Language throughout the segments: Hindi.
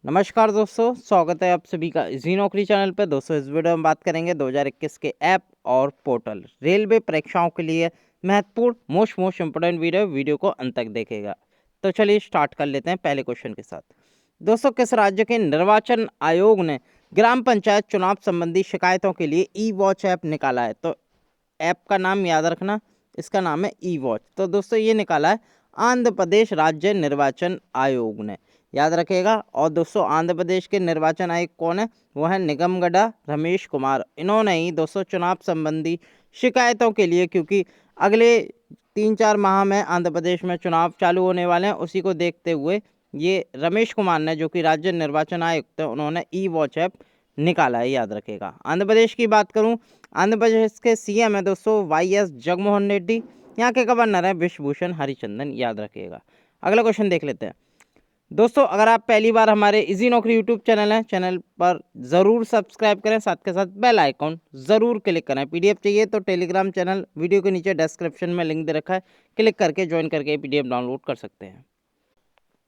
नमस्कार दोस्तों, स्वागत है आप सभी का इजी नौकरी चैनल पर। दोस्तों इस वीडियो में बात करेंगे 2021 के ऐप और पोर्टल रेलवे परीक्षाओं के लिए महत्वपूर्ण मोस्ट इम्पोर्टेंट वीडियो को अंत तक देखेगा। तो चलिए स्टार्ट कर लेते हैं पहले क्वेश्चन के साथ। दोस्तों, किस राज्य के निर्वाचन आयोग ने ग्राम पंचायत चुनाव संबंधी शिकायतों के लिए ई वॉच ऐप निकाला है? तो ऐप का नाम याद रखना, इसका नाम है ई वॉच। तो दोस्तों ये निकाला है आंध्र प्रदेश राज्य निर्वाचन आयोग ने, याद रखेगा। और दोस्तों आंध्र प्रदेश के निर्वाचन आयुक्त कौन है? वो है निगमगढ़ा रमेश कुमार। इन्होंने ही दोस्तों चुनाव संबंधी शिकायतों के लिए, क्योंकि अगले 3-4 माह में आंध्र प्रदेश में चुनाव चालू होने वाले हैं, उसी को देखते हुए ये रमेश कुमार ने, जो कि राज्य निर्वाचन आयुक्त है, उन्होंने ई वॉच ऐप निकाला है, याद रखेगा। आंध्र प्रदेश की बात करूं, आंध्र प्रदेश के सीएम है दोस्तों वाईएस जगनमोहन रेड्डी। यहाँ के गवर्नर है विश्वभूषण हरिचंदन, याद रखिएगा। अगला क्वेश्चन देख लेते हैं। दोस्तों अगर आप पहली बार हमारे इजी नौकरी यूट्यूब चैनल पर ज़रूर सब्सक्राइब करें, साथ के साथ बेल आइकॉन ज़रूर क्लिक करें। पीडीएफ चाहिए तो टेलीग्राम चैनल वीडियो के नीचे डिस्क्रिप्शन में लिंक दे रखा है, क्लिक करके ज्वाइन करके पीडीएफ डाउनलोड कर सकते हैं।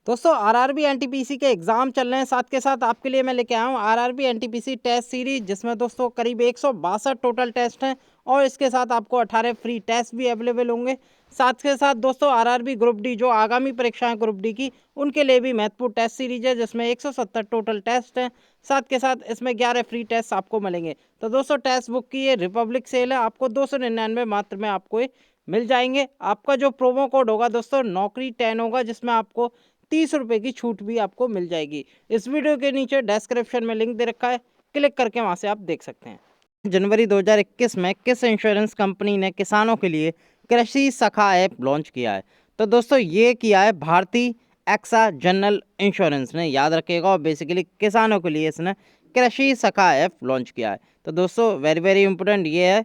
दोस्तों आरआरबी एनटीपीसी के एग्जाम चल रहे हैं, साथ के साथ आपके लिए मैं लेके आया हूँ आरआरबी एनटीपीसी टेस्ट सीरीज, जिसमें दोस्तों करीब 162 टोटल टेस्ट हैं और इसके साथ आपको 18 फ्री टेस्ट भी अवेलेबल होंगे। साथ के साथ दोस्तों आरआरबी ग्रुप डी, जो आगामी परीक्षाएं ग्रुप डी की, उनके लिए भी महत्वपूर्ण टेस्ट सीरीज है, जिसमें 170 टोटल टेस्ट हैं। साथ के साथ इसमें 11 फ्री टेस्ट आपको मिलेंगे। तो दोस्तों टेस्ट बुक की ये रिपब्लिक सेल है, आपको 299 मात्र में आपको ये मिल जाएंगे। आपका जो प्रोमो कोड होगा दोस्तों नौकरी 10 होगा, जिसमें आपको 30 रुपये की छूट भी आपको मिल जाएगी। इस वीडियो के नीचे डिस्क्रिप्शन में लिंक दे रखा है, क्लिक करके वहां से आप देख सकते हैं। जनवरी 2021 में किस इंश्योरेंस कंपनी ने किसानों के लिए कृषि सखा ऐप लॉन्च किया है? तो दोस्तों ये किया है भारतीय एक्सा जनरल इंश्योरेंस ने, याद रखिएगा। और बेसिकली किसानों के लिए इसने कृषि सखा ऐप लॉन्च किया है। तो दोस्तों वेरी इंपोर्टेंट ये है,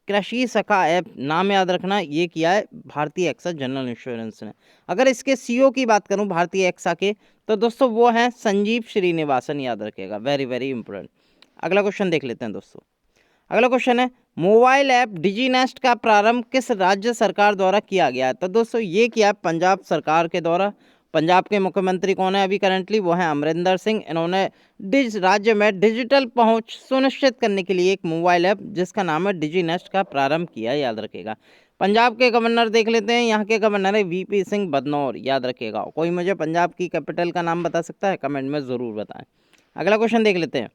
कृषि सखा ऐप नाम याद रखना, ये किया है भारतीय एक्सा जनरल इंश्योरेंस ने। अगर इसके सीईओ की बात करूं भारतीय एक्सा के, तो दोस्तों वो हैं संजीव श्रीनिवासन, याद रखिएगा। Very important. अगला क्वेश्चन देख लेते हैं दोस्तों। अगला क्वेश्चन है मोबाइल ऐप डिजीनेस्ट का प्रारंभ किस राज्य सरकार द्वारा किया गया है? तो दोस्तों ये किया है पंजाब सरकार के द्वारा। पंजाब के मुख्यमंत्री कौन है अभी करंटली? वो है अमरिंदर सिंह। इन्होंने राज्य में डिजिटल पहुंच सुनिश्चित करने के लिए एक मोबाइल ऐप जिसका नाम है डिजीनेस्ट का प्रारंभ किया, याद रखेगा। पंजाब के गवर्नर देख लेते हैं। यहाँ के गवर्नर है वीपी सिंह बदनौर, याद रखेगा। कोई मुझे पंजाब की कैपिटल का नाम बता सकता है? कमेंट में ज़रूर बताएं। अगला क्वेश्चन देख लेते हैं।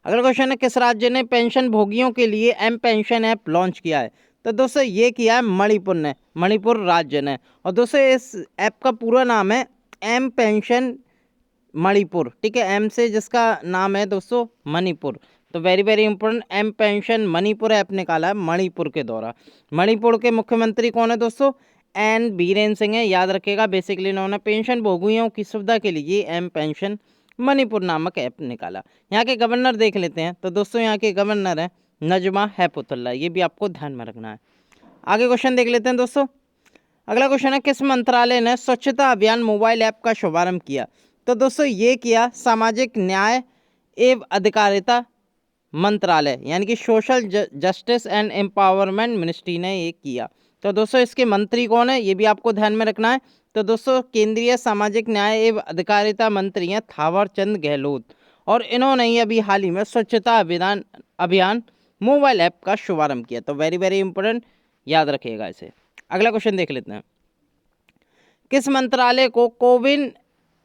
अगला क्वेश्चन है किस राज्य ने पेंशन भोगियों के लिए एम पेंशन ऐप लॉन्च किया है? तो दोस्तों ये किया है मणिपुर ने, मणिपुर राज्य ने। और दोस्तों इस ऐप का पूरा नाम है एम पेंशन मणिपुर, ठीक है। एम से जिसका नाम है दोस्तों मणिपुर। तो very important, M pension Manipur app निकाला है मणिपुर के द्वारा। मणिपुर के मुख्यमंत्री कौन है दोस्तों? एन बीरेन सिंह है, याद रखेगा। बेसिकली इन्होंने पेंशन भोगियों की सुविधा के लिए एम पेंशन मणिपुर नामक ऐप निकाला। यहाँ के गवर्नर देख लेते हैं। तो दोस्तों यहाँ के गवर्नर है नजमा हेपतुल्ला, ये भी आपको ध्यान में रखना है। आगे क्वेश्चन देख लेते हैं दोस्तों। अगला क्वेश्चन है किस मंत्रालय ने स्वच्छता अभियान मोबाइल ऐप का शुभारंभ किया? तो दोस्तों ये किया सामाजिक न्याय एवं अधिकारिता मंत्रालय, यानी कि social justice and empowerment ministry ने ये किया। तो दोस्तों इसके मंत्री कौन है ये भी आपको ध्यान में रखना है। तो दोस्तों केंद्रीय सामाजिक न्याय एवं अधिकारिता मंत्री हैं थावर चंद गहलोत, और इन्होंने ही अभी हाल ही में स्वच्छता अभियान मोबाइल ऐप का शुभारंभ किया। तो वेरी इंपोर्टेंट, याद रखिएगा इसे। अगला क्वेश्चन देख लेते हैं। किस मंत्रालय को कोविन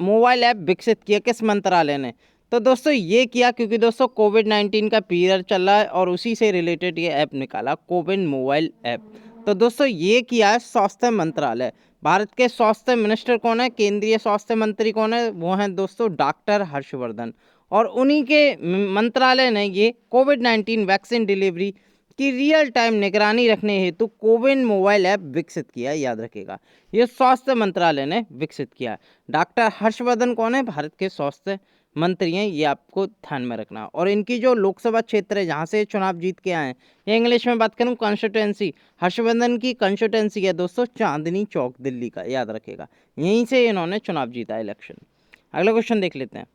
मोबाइल ऐप विकसित किया? किस मंत्रालय ने? तो दोस्तों ये किया क्योंकि दोस्तों कोविड-19 का पीरियड चल रहा है और उसी से रिलेटेड ये ऐप निकाला, कोविन मोबाइल ऐप। तो दोस्तों ये किया है स्वास्थ्य मंत्रालय। भारत के स्वास्थ्य मिनिस्टर कौन है? केंद्रीय स्वास्थ्य मंत्री कौन है? वो हैं दोस्तों डॉक्टर हर्षवर्धन। और उन्हीं के मंत्रालय ने ये कोविड-19 वैक्सीन डिलीवरी की रियल टाइम निगरानी रखने हेतु कोविन मोबाइल ऐप विकसित किया है, याद रखेगा। ये स्वास्थ्य मंत्रालय ने विकसित किया है। डॉक्टर हर्षवर्धन कौन है? भारत के स्वास्थ्य मंत्री हैं, ये आपको ध्यान में रखना। और इनकी जो लोकसभा क्षेत्र है जहाँ से चुनाव जीत के आए हैं, ये इंग्लिश में बात करूँ कॉन्स्टिट्यूंसी, हर्षवर्धन की कॉन्स्टिट्यूंसी है दोस्तों चांदनी चौक दिल्ली का, याद रखेगा। यहीं से इन्होंने चुनाव जीता इलेक्शन। अगला क्वेश्चन देख लेते हैं।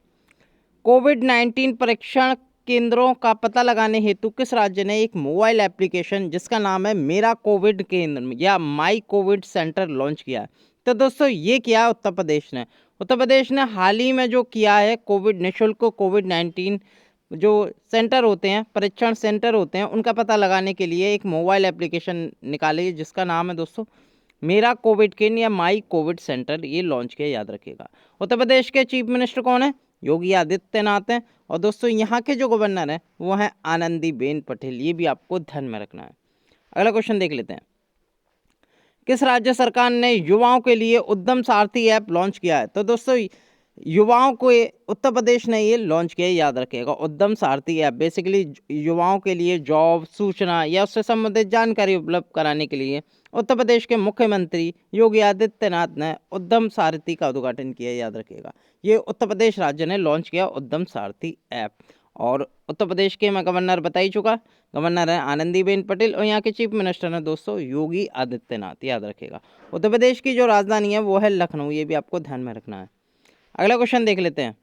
कोविड-19 परीक्षण केंद्रों का पता लगाने हेतु किस राज्य ने एक मोबाइल एप्लीकेशन जिसका नाम है मेरा कोविड केंद्र या माई कोविड सेंटर लॉन्च किया है? तो दोस्तों ये किया उत्तर प्रदेश ने। उत्तर प्रदेश ने हाल ही में जो किया है कोविड निःशुल्क कोविड-19 जो सेंटर होते हैं, परीक्षण सेंटर होते हैं, उनका पता लगाने के लिए एक मोबाइल एप्लीकेशन निकाली है जिसका नाम है दोस्तों मेरा कोविड किन या माई कोविड सेंटर, ये लॉन्च किया, याद रखिएगा। उत्तर प्रदेश के चीफ मिनिस्टर कौन है? योगी आदित्यनाथ हैं। और दोस्तों यहाँ के जो गवर्नर हैं वो हैं आनंदीबेन पटेल, ये भी आपको ध्यान में रखना है। अगला क्वेश्चन देख लेते हैं। किस राज्य सरकार ने युवाओं के लिए उद्यम सारथी ऐप लॉन्च किया है? तो दोस्तों युवाओं को उत्तर प्रदेश ने ये लॉन्च किया है, याद रखिएगा। उद्यम सारथी ऐप बेसिकली युवाओं के लिए जॉब, सूचना या उससे संबंधित जानकारी उपलब्ध कराने के लिए उत्तर प्रदेश के मुख्यमंत्री योगी आदित्यनाथ ने उद्यम सारथी का उद्घाटन किया, याद रखिएगा। ये उत्तर प्रदेश राज्य ने लॉन्च किया उद्यम सारथी ऐप। और उत्तर प्रदेश के मैं गवर्नर बता ही चुका, गवर्नर है आनंदीबेन पटेल और यहाँ के चीफ मिनिस्टर हैं दोस्तों योगी आदित्यनाथ, याद रखिएगा। उत्तर प्रदेश की जो राजधानी है वो है लखनऊ, ये भी आपको ध्यान में रखना है। अगला क्वेश्चन देख लेते हैं।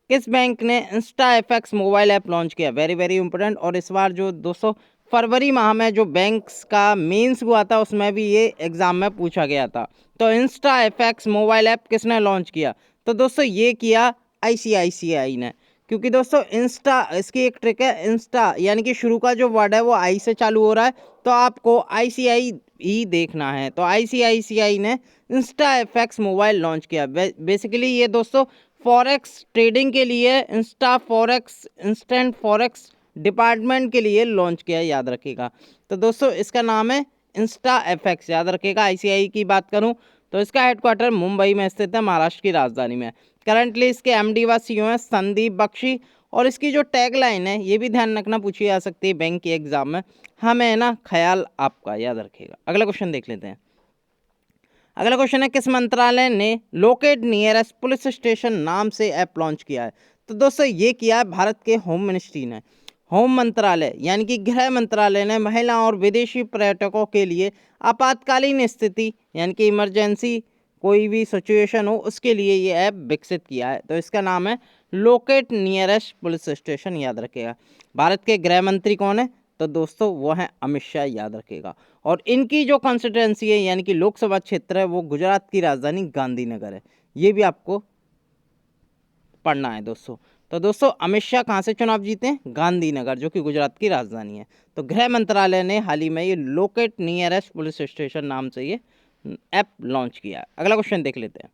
किस बैंक ने Insta FX mobile app launch किया? Very very important. और इस बार जो दोस्तों फरवरी माह में जो बैंक्स का मेंस हुआ था उसमें भी ये एग्जाम में पूछा गया था। तो इंस्टा एफएक्स मोबाइल ऐप किसने लॉन्च किया? तो दोस्तों ये किया आईसीआईसीआई ने। क्योंकि दोस्तों इंस्टा, इसकी एक ट्रिक है, इंस्टा यानी कि शुरू का जो वर्ड है वो आई से चालू हो रहा है, तो आपको आईसीआई ही देखना है। तो आईसीआईसीआई ने इंस्टा एफएक्स मोबाइल लॉन्च किया। बेसिकली ये दोस्तों फॉरेक्स ट्रेडिंग के लिए Insta forex instant forex department के लिए लॉन्च किया, याद रखिएगा। तो दोस्तों इसका नाम है इंस्टा एफएक्स, याद रखिएगा। आईसीआई की बात करूं तो इसका हेडक्वार्टर मुंबई में स्थित है, महाराष्ट्र की राजधानी में। करंटली इसके एमडी व सीईओ हैं संदीप बख्शी। और इसकी जो टैगलाइन है ये भी ध्यान रखना, पूछी जा सकती है बैंक के एग्जाम में, हमें ना ख्याल आपका, याद रखिएगा। अगला क्वेश्चन देख लेते हैं। अगला क्वेश्चन है किस मंत्रालय ने लोकेट नियरेस्ट पुलिस स्टेशन नाम से ऐप लॉन्च किया है? तो दोस्तों ये किया है भारत के होम मिनिस्ट्री ने। होम मंत्रालय यानी कि गृह मंत्रालय ने महिलाओं और विदेशी पर्यटकों के लिए आपातकालीन स्थिति यानी कि इमरजेंसी कोई भी सिचुएशन हो उसके लिए ये ऐप विकसित किया है। तो इसका नाम है लोकेट नियरेस्ट पुलिस स्टेशन, याद रखेगा। भारत के गृह मंत्री कौन है? तो दोस्तों वो है अमित शाह, याद रखेगा। और इनकी जो कॉन्स्टिट्यूंसी है यानी कि लोकसभा क्षेत्र है वो गुजरात की राजधानी गांधीनगर है, ये भी आपको पढ़ना है दोस्तों। तो दोस्तों अमित शाह कहाँ से चुनाव जीते हैं? गांधीनगर, जो कि गुजरात की राजधानी है। तो गृह मंत्रालय ने हाल ही में ये लोकेट नियरेस्ट पुलिस स्टेशन नाम से ये ऐप लॉन्च किया है। अगला क्वेश्चन देख लेते हैं।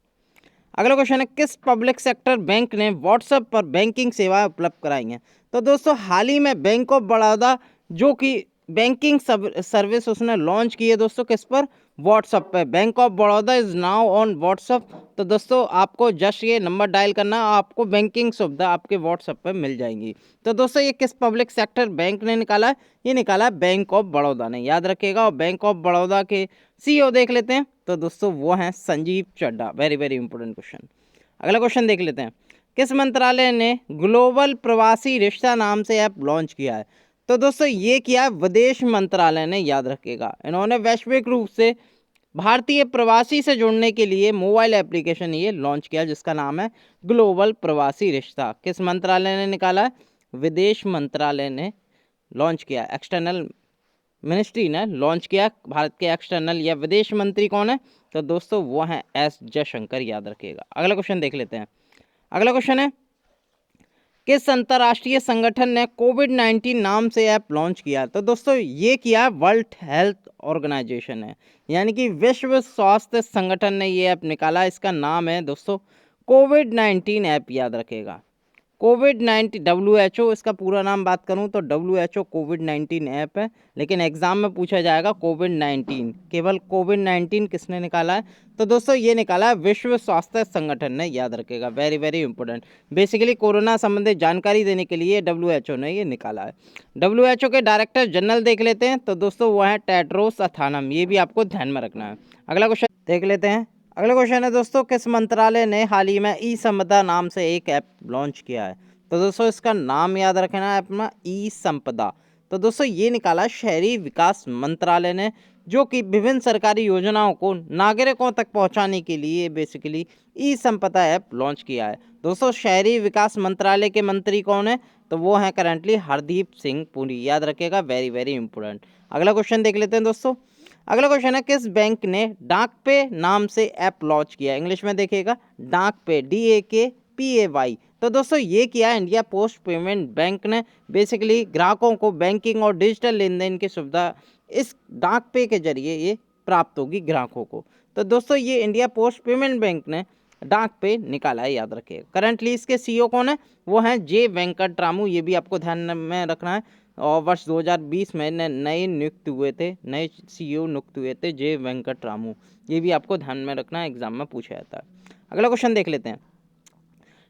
अगला क्वेश्चन है किस पब्लिक सेक्टर बैंक ने व्हाट्सएप पर बैंकिंग सेवाएं उपलब्ध कराई हैं? तो दोस्तों हाल ही में बैंक ऑफ बड़ौदा जो कि बैंकिंग सर्विस उसने लॉन्च की है दोस्तों, किस पर? व्हाट्सएप पे। Bank of Baroda is now on WhatsApp. तो दोस्तों आपको जस्ट ये नंबर डायल करना, आपको बैंकिंग सुविधा आपके व्हाट्सएप पे मिल जाएंगी। तो दोस्तों ये किस पब्लिक सेक्टर बैंक ने निकाला है? ये निकाला है बैंक ऑफ बड़ौदा ने, याद रखिएगा। और बैंक ऑफ बड़ौदा के सीईओ देख लेते हैं, तो दोस्तों वो हैं Sanjeev Chadha. Very very important question. अगला क्वेश्चन देख लेते हैं। किस मंत्रालय ने ग्लोबल प्रवासी रिश्ता नाम से ऐप लॉन्च किया है? तो दोस्तों ये किया है विदेश मंत्रालय ने, याद रखिएगा। इन्होंने वैश्विक रूप से भारतीय प्रवासी से जुड़ने के लिए मोबाइल एप्लीकेशन ये लॉन्च किया जिसका नाम है ग्लोबल प्रवासी रिश्ता। किस मंत्रालय ने निकाला है? विदेश मंत्रालय ने लॉन्च किया, एक्सटर्नल मिनिस्ट्री ने लॉन्च किया। भारत के एक्सटर्नल या विदेश मंत्री कौन है? तो दोस्तों वो हैं एस जयशंकर, याद रखिएगा। अगला क्वेश्चन देख लेते हैं। अगला क्वेश्चन है किस अंतर्राष्ट्रीय संगठन ने कोविड-19 नाम से ऐप लॉन्च किया? तो दोस्तों ये किया वर्ल्ड हेल्थ ऑर्गेनाइजेशन है, यानी कि विश्व स्वास्थ्य संगठन ने ये ऐप निकाला। इसका नाम है दोस्तों कोविड-19 ऐप, याद रखेगा। कोविड-19 WHO इसका पूरा नाम बात करूं तो WHO कोविड-19 ऐप है, लेकिन एग्जाम में पूछा जाएगा कोविड-19। केवल कोविड-19 किसने निकाला है? तो दोस्तों ये निकाला है विश्व स्वास्थ्य संगठन ने, याद रखेगा। Very very important. Basically corona संबंधित जानकारी देने के लिए WHO ने ये निकाला है। WHO के डायरेक्टर जनरल देख लेते हैं, तो दोस्तों वो है टेड्रोस अथानम, ये भी आपको ध्यान में रखना है। अगला क्वेश्चन देख लेते हैं। अगला क्वेश्चन है दोस्तों किस मंत्रालय ने हाल ही में ई संपदा नाम से एक ऐप लॉन्च किया है? तो दोस्तों इसका नाम याद रखना है अपना, ई संपदा। तो दोस्तों ये निकाला शहरी विकास मंत्रालय ने, जो कि विभिन्न सरकारी योजनाओं को नागरिकों तक पहुंचाने के लिए बेसिकली ई संपदा ऐप लॉन्च किया है। दोस्तों शहरी विकास मंत्रालय के मंत्री कौन है? तो वो हैं करंटली हरदीप सिंह पुरी, याद रखेगा। Very very important. अगला क्वेश्चन देख लेते हैं दोस्तों। अगला क्वेश्चन है किस बैंक ने डाक पे नाम से ऐप लॉन्च किया? इंग्लिश में देखिएगा, डाक पे, DAKPAY। तो दोस्तों ये किया इंडिया पोस्ट पेमेंट बैंक ने। बेसिकली ग्राहकों को बैंकिंग और डिजिटल लेन देन की सुविधा इस डाक पे के जरिए ये प्राप्त होगी ग्राहकों को। तो दोस्तों ये इंडिया पोस्ट पेमेंट बैंक ने डाक पे निकाला है, याद रखिएगा। करंटली इसके CEO कौन है? वो हैं जे वेंकटरामू, ये भी आपको ध्यान में रखना है। और वर्ष 2020 में नए नियुक्त हुए थे, नए CEO नियुक्त हुए थे जे वेंकटरामू, ये भी आपको ध्यान में रखना है, एग्जाम में पूछा जाता है। अगला क्वेश्चन देख लेते हैं,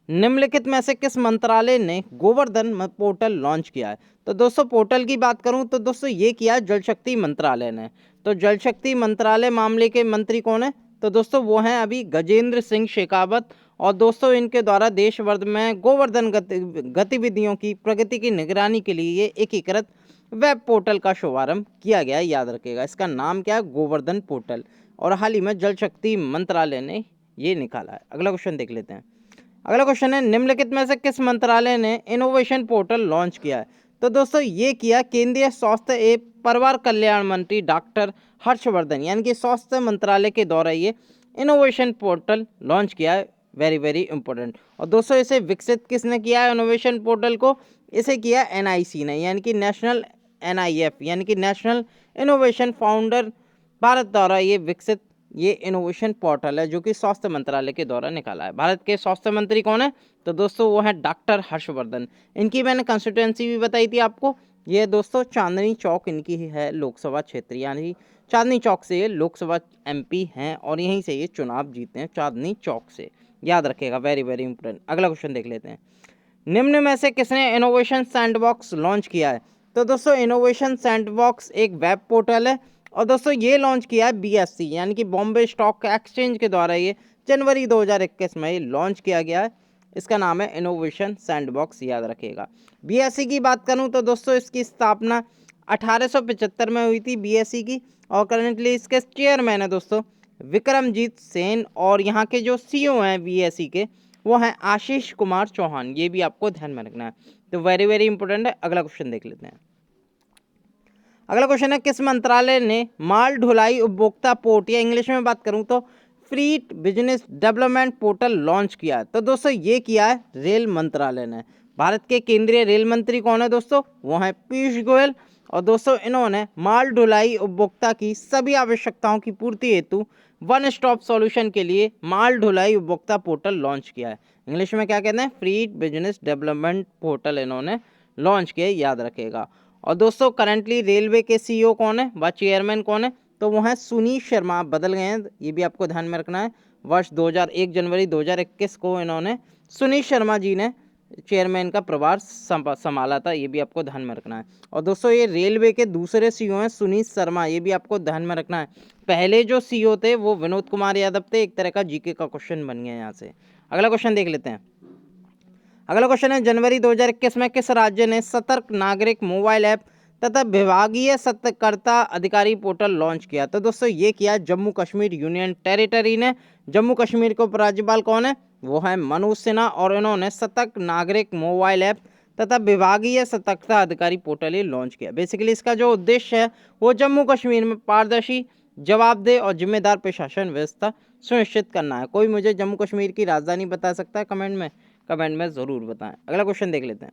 निम्नलिखित में से किस मंत्रालय ने गोवर्धन पोर्टल लॉन्च किया है? तो दोस्तों पोर्टल की बात करूं तो दोस्तों ये किया जल शक्ति मंत्रालय ने। तो जल शक्ति मंत्रालय मामले के मंत्री कौन है? तो दोस्तों वो हैं अभी गजेंद्र सिंह शेखावत। और दोस्तों इनके द्वारा देश भर में गोवर्धन गतिविधियों की प्रगति की निगरानी के लिए एकीकृत वेब पोर्टल का शुभारंभ किया गया है, याद रखिएगा। इसका नाम क्या है? गोवर्धन पोर्टल। और हाल ही में जल शक्ति मंत्रालय ने ये निकाला है। अगला क्वेश्चन देख लेते हैं। अगला क्वेश्चन है निम्नलिखित में से किस मंत्रालय ने इनोवेशन पोर्टल लॉन्च किया है? तो दोस्तों ये किया केंद्रीय स्वास्थ्य एवं परिवार कल्याण मंत्री डॉक्टर हर्षवर्धन, यानी कि स्वास्थ्य मंत्रालय के द्वारा ये इनोवेशन पोर्टल लॉन्च किया है। Very very important. और दोस्तों इसे विकसित किसने किया है इनोवेशन पोर्टल को? इसे किया NIC ने, यानी कि नेशनल NIF, यानी कि नेशनल इनोवेशन फाउंडर भारत द्वारा ये विकसित ये इनोवेशन पोर्टल है, जो कि स्वास्थ्य मंत्रालय के द्वारा निकाला है। भारत के स्वास्थ्य मंत्री कौन है? तो दोस्तों वो है डॉक्टर हर्षवर्धन। इनकी मैंने कंस्टिट्यूएंसी भी बताई थी आपको, ये दोस्तों चांदनी चौक इनकी है लोकसभा क्षेत्र, यानी चांदनी चौक से ये लोकसभा MP हैं और यहीं से ये चुनाव जीते हैं, चांदनी चौक से, याद रखेगा। Very very important. अगला क्वेश्चन देख लेते हैं, निम्न में से किसने इनोवेशन सैंडबॉक्स लॉन्च किया है? तो दोस्तों इनोवेशन सैंडबॉक्स एक वेब पोर्टल है और दोस्तों ये लॉन्च किया है BSE, यानी कि बॉम्बे स्टॉक एक्सचेंज के द्वारा ये जनवरी 2021 में ये लॉन्च किया गया है। इसका नाम है इनोवेशन सैंडबॉक्स, याद रखिएगा। BSE की बात करूं तो दोस्तों इसकी स्थापना 1875 में हुई थी BSE की, और करंटली इसके चेयरमैन है दोस्तों विक्रमजीत सेन, और यहाँ के जो CEO हैं BSE के वो हैं आशीष कुमार चौहान, ये भी आपको ध्यान में रखना है। तो वेरी वेरी इंपॉर्टेंट है। अगला क्वेश्चन देख लेते हैं। अगला क्वेश्चन है किस मंत्रालय ने माल ढुलाई उपभोक्ता पोर्ट, या इंग्लिश में बात करूं तो फ्रीट बिजनेस डेवलपमेंट पोर्टल लॉन्च किया है? तो दोस्तों ये किया है रेल मंत्रालय ने। भारत के केंद्रीय रेल मंत्री कौन है दोस्तों? वो हैं पीयूष गोयल। और दोस्तों इन्होंने माल ढुलाई उपभोक्ता की सभी आवश्यकताओं की पूर्ति हेतु वन स्टॉप सॉल्यूशन के लिए माल ढुलाई उपभोक्ता पोर्टल लॉन्च किया है। इंग्लिश में क्या कहते हैं? फ्रीट बिजनेस डेवलपमेंट पोर्टल इन्होंने लॉन्च किया, याद रखेगा। और दोस्तों करंटली रेलवे के CEO कौन है व चेयरमैन कौन है? तो वो हैं सुनील शर्मा, बदल गए हैं, ये भी आपको ध्यान में रखना है। वर्ष 2001 जनवरी 2021 को इन्होंने सुनील शर्मा जी ने चेयरमैन का प्रभार संभाला था, ये भी आपको ध्यान में रखना है। और दोस्तों ये रेलवे के दूसरे CEO हैं सुनील शर्मा, ये भी आपको ध्यान में रखना है। पहले जो CEO थे वो विनोद कुमार यादव थे, एक तरह का GK का क्वेश्चन बन गया यहाँ से। अगला क्वेश्चन देख लेते हैं। अगला क्वेश्चन है जनवरी 2021 में किस राज्य ने सतर्क नागरिक मोबाइल ऐप तथा विभागीय सतर्कता अधिकारी पोर्टल लॉन्च किया? तो दोस्तों ये किया जम्मू कश्मीर यूनियन टेरिटरी ने। जम्मू कश्मीर के उपराज्यपाल कौन है? वो है मनोज सिन्हा, और इन्होंने सतर्क नागरिक मोबाइल ऐप तथा विभागीय सतर्कता अधिकारी पोर्टल ये लॉन्च किया। बेसिकली इसका जो उद्देश्य है वो जम्मू कश्मीर में पारदर्शी, जवाबदेह और जिम्मेदार प्रशासन व्यवस्था सुनिश्चित करना है। कोई मुझे जम्मू कश्मीर की राजधानी बता सकता है? कमेंट में ज़रूर बताएं। अगला क्वेश्चन देख लेते हैं।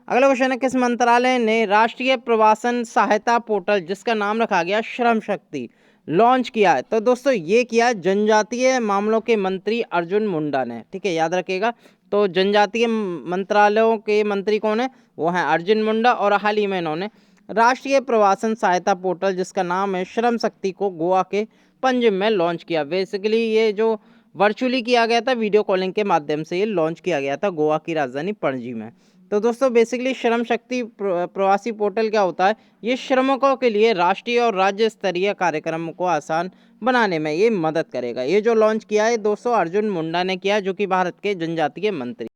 अगला क्वेश्चन है किस मंत्रालय ने राष्ट्रीय प्रवासन सहायता पोर्टल, जिसका नाम रखा गया श्रम शक्ति, लॉन्च किया है? तो दोस्तों ये किया जनजातीय मामलों के मंत्री अर्जुन मुंडा ने, ठीक है, याद रखिएगा। तो जनजातीय मंत्रालयों के मंत्री कौन है? वो हैं अर्जुन मुंडा, और हाल ही में इन्होंने राष्ट्रीय प्रवासन सहायता पोर्टल, जिसका नाम है श्रम शक्ति, को गोवा के पंजिम में लॉन्च किया। बेसिकली ये जो वर्चुअली किया गया था, वीडियो कॉलिंग के माध्यम से ये लॉन्च किया गया था गोवा की राजधानी पणजी में। तो दोस्तों बेसिकली श्रम शक्ति प्रवासी पोर्टल क्या होता है? ये श्रमिकों के लिए राष्ट्रीय और राज्य स्तरीय कार्यक्रमों को आसान बनाने में ये मदद करेगा। ये जो लॉन्च किया है दोस्तों अर्जुन मुंडा ने किया, जो कि भारत के जनजातीय मंत्री